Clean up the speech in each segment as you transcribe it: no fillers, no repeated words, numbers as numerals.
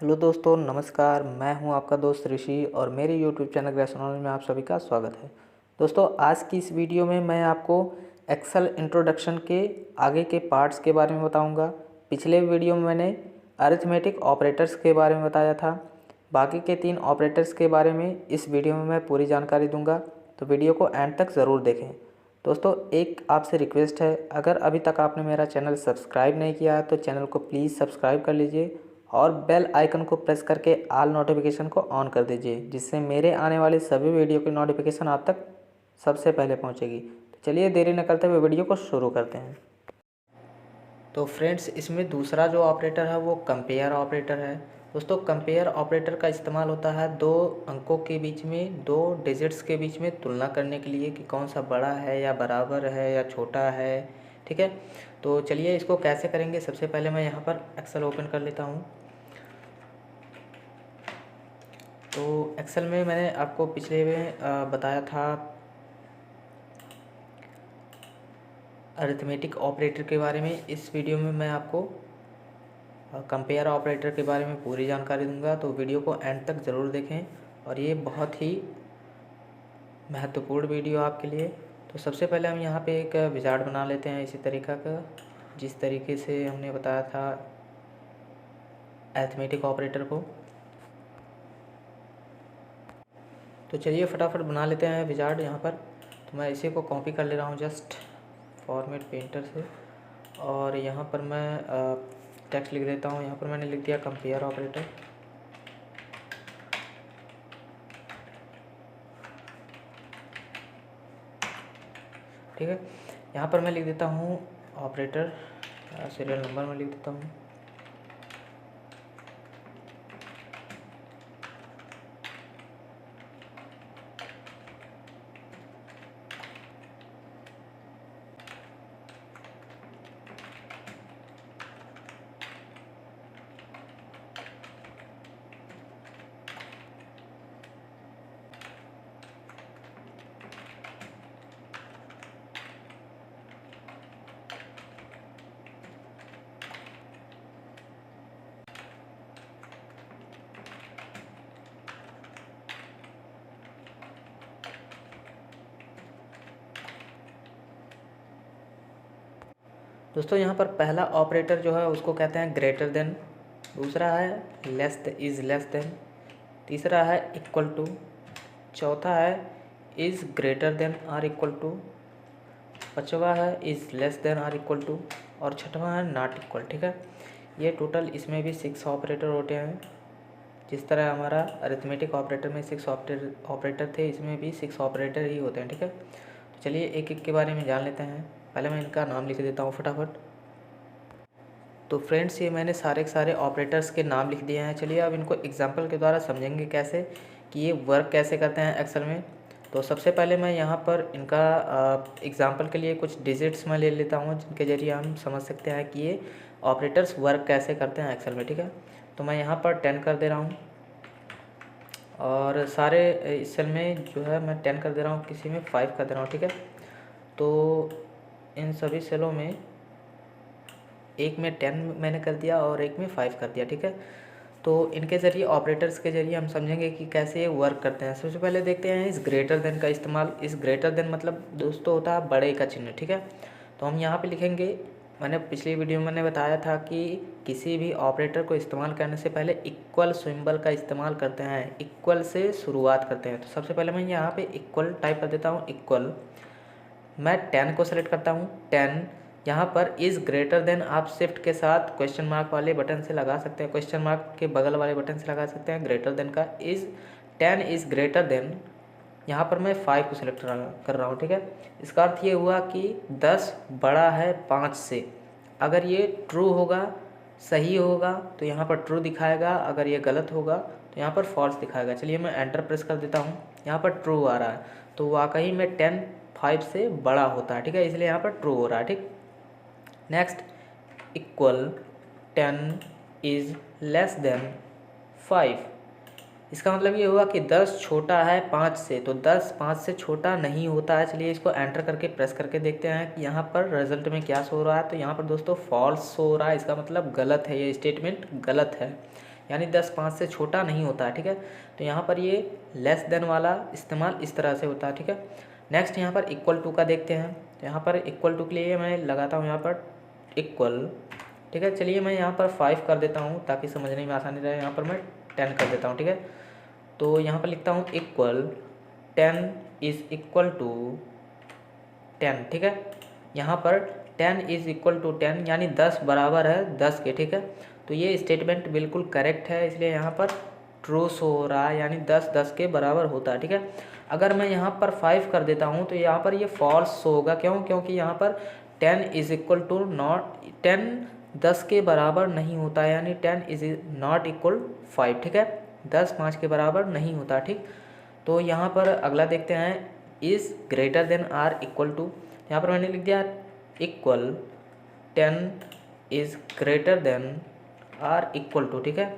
Hello दोस्तों, नमस्कार। मैं हूं आपका दोस्त ऋषि और मेरे यूट्यूब चैनल ग्रेस नॉलेज में आप सभी का स्वागत है। दोस्तों, आज की इस वीडियो में मैं आपको एक्सेल इंट्रोडक्शन के आगे के पार्ट्स के बारे में बताऊंगा। पिछले वीडियो में मैंने अरिथमेटिक ऑपरेटर्स के बारे में बताया था। बाकी के 3 ऑपरेटर्स के बारे में इस वीडियो में मैं पूरी जानकारी दूंगा, तो वीडियो को एंड तक ज़रूर देखें। दोस्तों, एक आपसे रिक्वेस्ट है, अगर अभी तक आपने मेरा चैनल सब्सक्राइब नहीं किया है तो चैनल को प्लीज़ सब्सक्राइब कर लीजिए और बेल आइकन को प्रेस करके ऑल नोटिफिकेशन को ऑन कर दीजिए, जिससे मेरे आने वाले सभी वीडियो की नोटिफिकेशन आप तक सबसे पहले पहुंचेगी। तो चलिए देरी न करते हुए वीडियो को शुरू करते हैं। तो फ्रेंड्स, इसमें दूसरा जो ऑपरेटर है वो कंपेयर ऑपरेटर है। दोस्तों, कंपेयर ऑपरेटर का इस्तेमाल होता है 2 अंकों के बीच में, 2 डिजिट्स के बीच में तुलना करने के लिए कि कौन सा बड़ा है या बराबर है या छोटा है। ठीक है, तो चलिए इसको कैसे करेंगे। सबसे पहले मैं यहाँ पर एक्सेल ओपन कर लेता हूँ। तो एक्सेल में मैंने आपको पिछले में बताया था अरिथमेटिक ऑपरेटर के बारे में। इस वीडियो में मैं आपको कंपेयर ऑपरेटर के बारे में पूरी जानकारी दूंगा, तो वीडियो को एंड तक ज़रूर देखें और ये बहुत ही महत्वपूर्ण वीडियो आपके लिए। तो सबसे पहले हम यहाँ पे एक विजार्ड बना लेते हैं इसी तरीक़ा का, जिस तरीके से हमने बताया था अरिथमेटिक ऑपरेटर को। तो चलिए फटाफट बना लेते हैं विजार्ड यहाँ पर। तो मैं इसी को कॉपी कर ले रहा हूँ जस्ट फॉर्मेट पेंटर से, और यहाँ पर मैं टेक्स्ट लिख देता हूँ। यहाँ पर मैंने लिख दिया कंपेयर ऑपरेटर। ठीक है, यहाँ पर मैं लिख देता हूँ ऑपरेटर, सीरियल नंबर में लिख देता हूँ। दोस्तों, यहाँ पर पहला ऑपरेटर जो है उसको कहते हैं ग्रेटर देन, दूसरा है इज़ लेस देन, तीसरा है इक्वल टू, चौथा है is greater than or equal to, पाँचवा है is less than or equal to, और छठवां है नॉट इक्वल। ठीक है, ये टोटल इसमें भी 6 ऑपरेटर होते हैं। जिस तरह हमारा अरिथमेटिक ऑपरेटर में 6 ऑपरेटर थे, इसमें भी 6 ऑपरेटर ही होते हैं। ठीक है, तो चलिए एक एक के बारे में जान लेते हैं। पहले मैं इनका नाम लिख देता हूँ फटाफट। तो फ्रेंड्स, ये मैंने सारे के सारे ऑपरेटर्स के नाम लिख दिए हैं। चलिए अब इनको एग्जांपल के द्वारा समझेंगे कैसे कि ये वर्क कैसे करते हैं एक्सेल में। तो सबसे पहले मैं यहाँ पर इनका एग्जांपल के लिए कुछ डिजिट्स मैं ले लेता हूँ, जिनके ज़रिए हम समझ सकते हैं कि ये ऑपरेटर्स वर्क कैसे करते हैं एक्सेल में। ठीक है, तो मैं यहाँ पर 10 कर दे रहा हूँ, और सारे इस सेल में जो है मैं 10 कर दे रहा हूँ, किसी में 5 कर दे रहा हूँ। ठीक है, तो इन सभी सेलों में एक में 10 मैंने कर दिया और एक में 5 कर दिया। ठीक है, तो इनके ज़रिए ऑपरेटर्स के ज़रिए हम समझेंगे कि कैसे ये वर्क करते हैं। सबसे पहले देखते हैं इस ग्रेटर देन का इस्तेमाल। इस ग्रेटर देन मतलब दोस्तों होता है बड़े का चिन्ह। ठीक है, तो हम यहाँ पे लिखेंगे, मैंने पिछली वीडियो में मैंने बताया था कि किसी भी ऑपरेटर को इस्तेमाल करने से पहले इक्वल सिंबल का इस्तेमाल करते हैं, इक्वल से शुरुआत करते हैं। तो सबसे पहले मैं यहाँ पे इक्वल टाइप कर देता हूँ, इक्वल। मैं 10 को सेलेक्ट करता हूँ, 10। यहाँ पर इज़ ग्रेटर देन आप शिफ्ट के साथ क्वेश्चन मार्क वाले बटन से लगा सकते हैं, क्वेश्चन मार्क के बगल वाले बटन से लगा सकते हैं ग्रेटर देन का। 10 इज़ ग्रेटर देन, यहाँ पर मैं 5 को सिलेक्ट कर रहा हूँ। ठीक है, इसका अर्थ ये हुआ कि 10 बड़ा है 5 से। अगर ये ट्रू होगा, सही होगा, तो यहाँ पर ट्रू दिखाएगा, अगर ये गलत होगा तो यहाँ पर फॉल्स दिखाएगा। चलिए मैं एंटर प्रेस कर देता हूँ, यहाँ पर ट्रू आ रहा है, तो वाकई में 10 5 से बड़ा होता है। ठीक है, इसलिए यहाँ पर ट्रू हो रहा है। ठीक, next, equal 10 is less then 5। इसका मतलब ये हुआ कि 10 छोटा है 5 से, तो 10 5 से छोटा नहीं होता है। चलिए इसको एंटर करके प्रेस करके देखते हैं कि यहाँ पर रिजल्ट में क्या शो हो रहा है। तो यहाँ पर दोस्तों फॉल्स शो हो रहा है, इसका मतलब गलत है, ये स्टेटमेंट गलत है। यानी 10 5 से छोटा नहीं होता है, ठीक है। तो यहाँ पर ये लेस देन वाला इस्तेमाल इस तरह से होता है, ठीक है। नेक्स्ट यहाँ पर इक्वल टू का देखते हैं। तो यहाँ पर इक्वल टू के लिए मैं लगाता हूँ यहाँ पर इक्वल, ठीक है। चलिए मैं यहाँ पर 5 कर देता हूँ ताकि समझने में आसानी रहे। यहाँ पर मैं 10 कर देता हूँ, ठीक है। तो यहाँ पर लिखता हूँ इक्वल 10 इज़ इक्वल टू 10, ठीक है। यहाँ पर 10 इज़ इक्वल टू 10 यानी 10 बराबर है 10 के, ठीक है। तो ये स्टेटमेंट बिल्कुल करेक्ट है, इसलिए यहाँ पर ट्रू शो हो रहा है, यानी 10 10 के बराबर होता है, ठीक है। अगर मैं यहाँ पर 5 कर देता हूँ तो यहाँ पर ये फॉल्स शो होगा। क्यों? क्योंकि यहाँ पर 10 इज़ इक्वल टू नॉट 10 10 के बराबर नहीं होता है, यानी 10 इज़ नॉट इक्वल 5, ठीक है। 10 5 के बराबर नहीं होता, ठीक। तो यहाँ पर अगला देखते हैं is greater than or equal to. यहाँ पर मैंने लिख दिया equal 10 is greater than or equal to, ठीक है।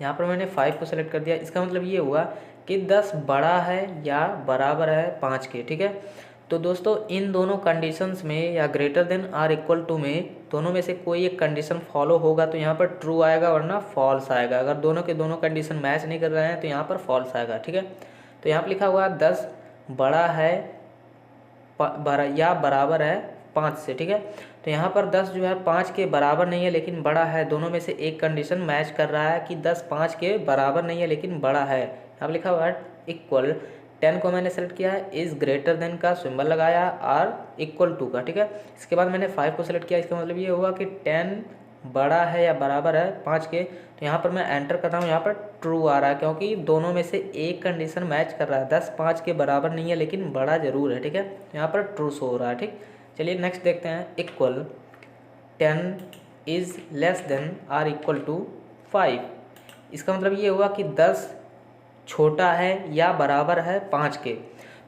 यहाँ पर मैंने 5 को सेलेक्ट कर दिया। इसका मतलब ये हुआ कि 10 बड़ा है या बराबर है 5 के, ठीक है। तो दोस्तों इन दोनों कंडीशंस में या greater than or equal to में दोनों में से कोई एक कंडीशन फॉलो होगा तो यहाँ पर ट्रू आएगा वरना फॉल्स आएगा। अगर दोनों के दोनों कंडीशन मैच नहीं कर रहे हैं तो यहाँ पर फॉल्स आएगा, ठीक है। तो यहाँ पर लिखा हुआ 10 बड़ा है या बराबर है 5 से, ठीक है। तो यहाँ पर 10 जो है 5 के बराबर नहीं है लेकिन बड़ा है। दोनों में से एक कंडीशन मैच कर रहा है कि 10 5 के बराबर नहीं है लेकिन बड़ा है। यहाँ पर लिखा हुआ है इक्वल 10 को मैंने सेलेक्ट किया है, इज़ ग्रेटर देन का सिंबल लगाया, आर इक्वल टू का, ठीक है। इसके बाद मैंने 5 को सेलेक्ट किया। इसका मतलब ये हुआ कि 10 बड़ा है या बराबर है 5 के। तो यहाँ पर मैं एंटर करता हूँ, यहाँ पर ट्रू आ रहा है क्योंकि दोनों में से एक कंडीशन मैच कर रहा है। 10 5 के बराबर नहीं है लेकिन बड़ा ज़रूर है, ठीक है। यहाँ पर ट्रू शो हो रहा है, ठीक। चलिए नेक्स्ट देखते हैं equal 10 is less than or equal to 5। इसका मतलब ये हुआ कि 10 छोटा है या बराबर है 5 के।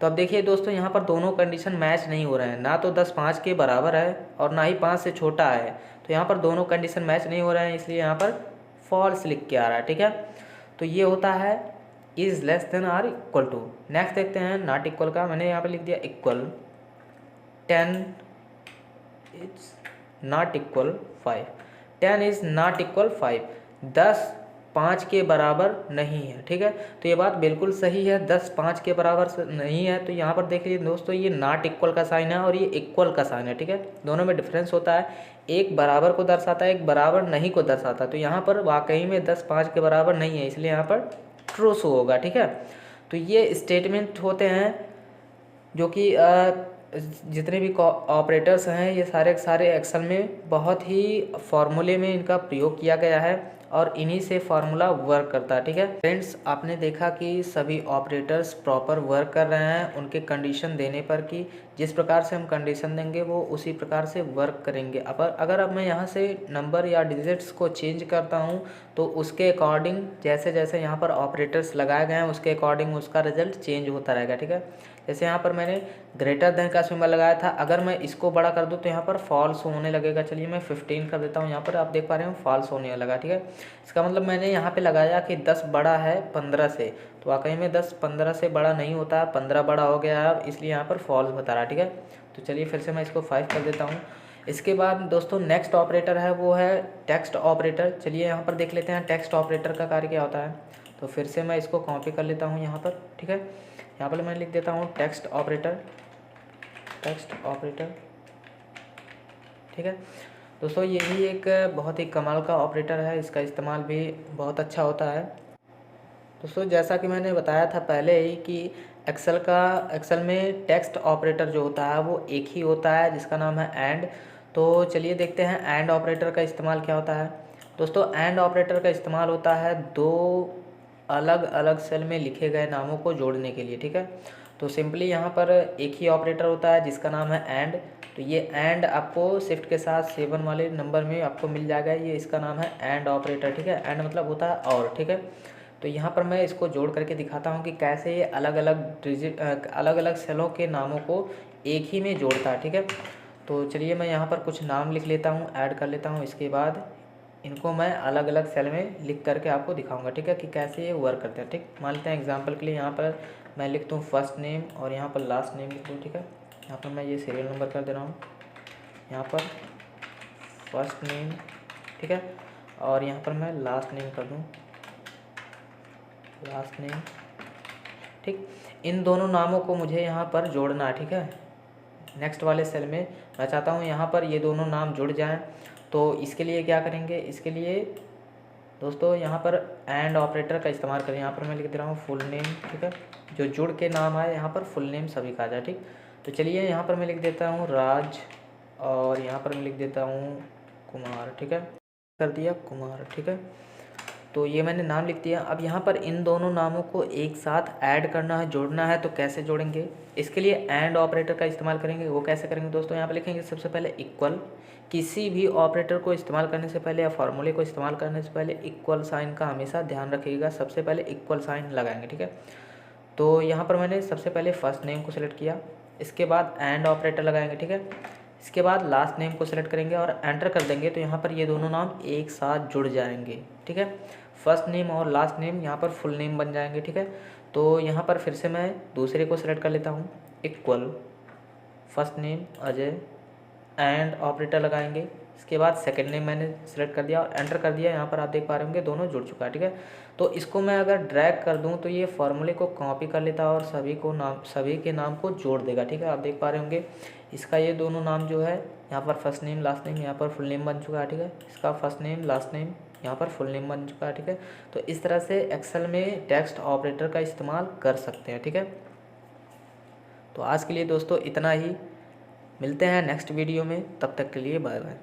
तो अब देखिए दोस्तों यहाँ पर दोनों कंडीशन मैच नहीं हो रहे हैं, ना तो 10 5 के बराबर है और ना ही 5 से छोटा है। तो यहाँ पर दोनों कंडीशन मैच नहीं हो रहे हैं, इसलिए यहाँ पर फॉल्स लिख के आ रहा है, ठीक है। तो ये होता है is less than or equal to. Next देखते हैं नॉट इक्वल का। मैंने यहाँ पर लिख दिया equal 10 is not equal 5। 10 is not equal 5। 10 5 के बराबर नहीं है, ठीक है। तो ये बात बिल्कुल सही है, 10 5 के बराबर नहीं है। तो यहाँ पर देख लीजिए दोस्तों ये नॉट इक्वल का साइन है और ये इक्वल का साइन है, ठीक है। दोनों में डिफरेंस होता है, एक बराबर को दर्शाता है, एक बराबर नहीं को दर्शाता है। तो यहाँ पर वाकई में 10 5 के बराबर नहीं है, इसलिए यहाँ पर ट्रू शो होगा, ठीक है। तो ये स्टेटमेंट होते हैं जो कि जितने भी ऑपरेटर्स हैं ये सारे सारे एक्सेल में बहुत ही फॉर्मूले में इनका प्रयोग किया गया है और इन्हीं से फार्मूला वर्क करता है, ठीक है। फ्रेंड्स आपने देखा कि सभी ऑपरेटर्स प्रॉपर वर्क कर रहे हैं उनके कंडीशन देने पर कि जिस प्रकार से हम कंडीशन देंगे वो उसी प्रकार से वर्क करेंगे। अगर अब मैं यहाँ से नंबर या डिजिट्स को चेंज करता हूँ तो उसके अकॉर्डिंग जैसे जैसे यहाँ पर ऑपरेटर्स लगाए गए हैं उसके अकॉर्डिंग उसका रिजल्ट चेंज होता रहेगा, ठीक है। जैसे यहाँ पर मैंने ग्रेटर देन का सिंबल लगाया था, अगर मैं इसको बड़ा कर दूँ तो यहाँ पर फॉल्स होने लगेगा। चलिए मैं 15 कर देता हूँ, यहाँ पर आप देख पा रहे हो फॉल्स होने लगा, ठीक है। इसका मतलब मैंने यहाँ पे लगाया कि 10 बड़ा है 15 से, तो वाकई में 10 15 से बड़ा नहीं होता है, 15 बड़ा हो गया है, इसलिए यहाँ पर फॉल्स बता रहा है, ठीक है। तो चलिए फिर से मैं इसको 5 कर देता हूँ। इसके बाद दोस्तों नेक्स्ट ऑपरेटर है वो है टेक्स्ट ऑपरेटर। चलिए यहाँ पर देख लेते हैं टेक्स्ट ऑपरेटर का कार्य क्या होता है। तो फिर से मैं इसको कॉपी कर लेता हूँ यहाँ पर, ठीक है। यहाँ पर मैं लिख देता हूँ टेक्स्ट ऑपरेटर, ठीक है। दोस्तों यही एक बहुत ही कमाल का ऑपरेटर है, इसका इस्तेमाल भी बहुत अच्छा होता है। दोस्तों जैसा कि मैंने बताया था पहले ही कि एक्सेल में टेक्स्ट ऑपरेटर जो होता है वो एक ही होता है जिसका नाम है एंड। तो चलिए देखते हैं एंड ऑपरेटर का इस्तेमाल क्या होता है। दोस्तों एंड ऑपरेटर का इस्तेमाल होता है दो अलग अलग सेल में लिखे गए नामों को जोड़ने के लिए, ठीक है। तो सिंपली यहाँ पर एक ही ऑपरेटर होता है जिसका नाम है एंड। तो ये एंड आपको शिफ्ट के साथ 7 वाले नंबर में आपको मिल जाएगा, ये इसका नाम है एंड ऑपरेटर, ठीक है। एंड मतलब होता है और, ठीक है। तो यहाँ पर मैं इसको जोड़ करके दिखाता हूँ कि कैसे ये अलग अलग सेलों के नामों को एक ही में जोड़ता है, ठीक है। तो चलिए मैं यहाँ पर कुछ नाम लिख लेता हूँ, ऐड कर लेता हूँ। इसके बाद इनको मैं अलग अलग सेल में लिख करके आपको दिखाऊंगा, ठीक है, कि कैसे ये वर्क करते हैं, ठीक। मान लेते हैं एग्जांपल के लिए यहाँ पर मैं लिख दूँ फर्स्ट नेम और यहाँ पर लास्ट नेम लिख दूँ, ठीक है। यहाँ पर मैं ये सीरियल नंबर कर दे रहा हूँ, यहाँ पर फर्स्ट नेम, ठीक है। और यहाँ पर मैं लास्ट नेम कर दूँ, लास्ट नेम। ठीक, इन दोनों नामों को मुझे यहाँ पर जोड़ना है। ठीक है, नेक्स्ट वाले सेल में मैं चाहता हूँ यहाँ पर ये दोनों नाम जुड़ जाएं। तो इसके लिए क्या करेंगे, इसके लिए दोस्तों यहाँ पर एंड ऑपरेटर का इस्तेमाल करें। यहाँ पर मैं लिख दे रहा हूँ फुल नेम। ठीक है, जो जुड़ के नाम आए यहाँ पर फुल नेम सभी का आ जाए। ठीक, तो चलिए यहाँ पर मैं लिख देता हूँ राज, और यहाँ पर मैं लिख देता हूँ कुमार। ठीक है, कर दिया कुमार। ठीक है, तो ये मैंने नाम लिख दिया। अब यहाँ पर इन दोनों नामों को एक साथ ऐड करना है, जोड़ना है। तो कैसे जोड़ेंगे, इसके लिए एंड ऑपरेटर का इस्तेमाल करेंगे। वो कैसे करेंगे दोस्तों, यहाँ पर लिखेंगे सबसे पहले इक्वल। किसी भी ऑपरेटर को इस्तेमाल करने से पहले या फार्मूले को इस्तेमाल करने से पहले इक्वल साइन का हमेशा ध्यान रखिएगा, सबसे पहले इक्वल साइन लगाएंगे। ठीक है, तो यहाँ पर मैंने सबसे पहले फर्स्ट नेम को सिलेक्ट किया, इसके बाद एंड ऑपरेटर लगाएंगे। ठीक है, इसके बाद लास्ट नेम को सिलेक्ट करेंगे और एंटर कर देंगे। तो यहाँ पर ये दोनों नाम एक साथ जुड़ जाएंगे। ठीक है, फर्स्ट नेम और लास्ट नेम यहाँ पर फुल नेम बन जाएंगे। ठीक है, तो यहाँ पर फिर से मैं दूसरे को सिलेक्ट कर लेता हूँ, equal first name Ajay, and operator लगाएंगे। इसके बाद सेकंड नेम मैंने सेलेक्ट कर दिया और एंटर कर दिया। यहाँ पर आप देख पा रहे होंगे दोनों जुड़ चुका है। ठीक है, तो इसको मैं अगर ड्रैग कर दूँ तो ये फार्मूले को कॉपी कर लेता और सभी के नाम को जोड़ देगा। ठीक है, आप देख पा रहे होंगे इसका ये दोनों नाम जो है, यहाँ पर फर्स्ट नेम लास्ट नेम, यहाँ पर फुल नेम बन चुका है। ठीक है, इसका फर्स्ट नेम लास्ट नेम, यहाँ पर फुल नेम बन चुका है। ठीक है, तो इस तरह से एक्सेल में टेक्स्ट ऑपरेटर का इस्तेमाल कर सकते हैं। ठीक है, तो आज के लिए दोस्तों इतना ही, मिलते हैं नेक्स्ट वीडियो में, तब तक के लिए बाय बाय।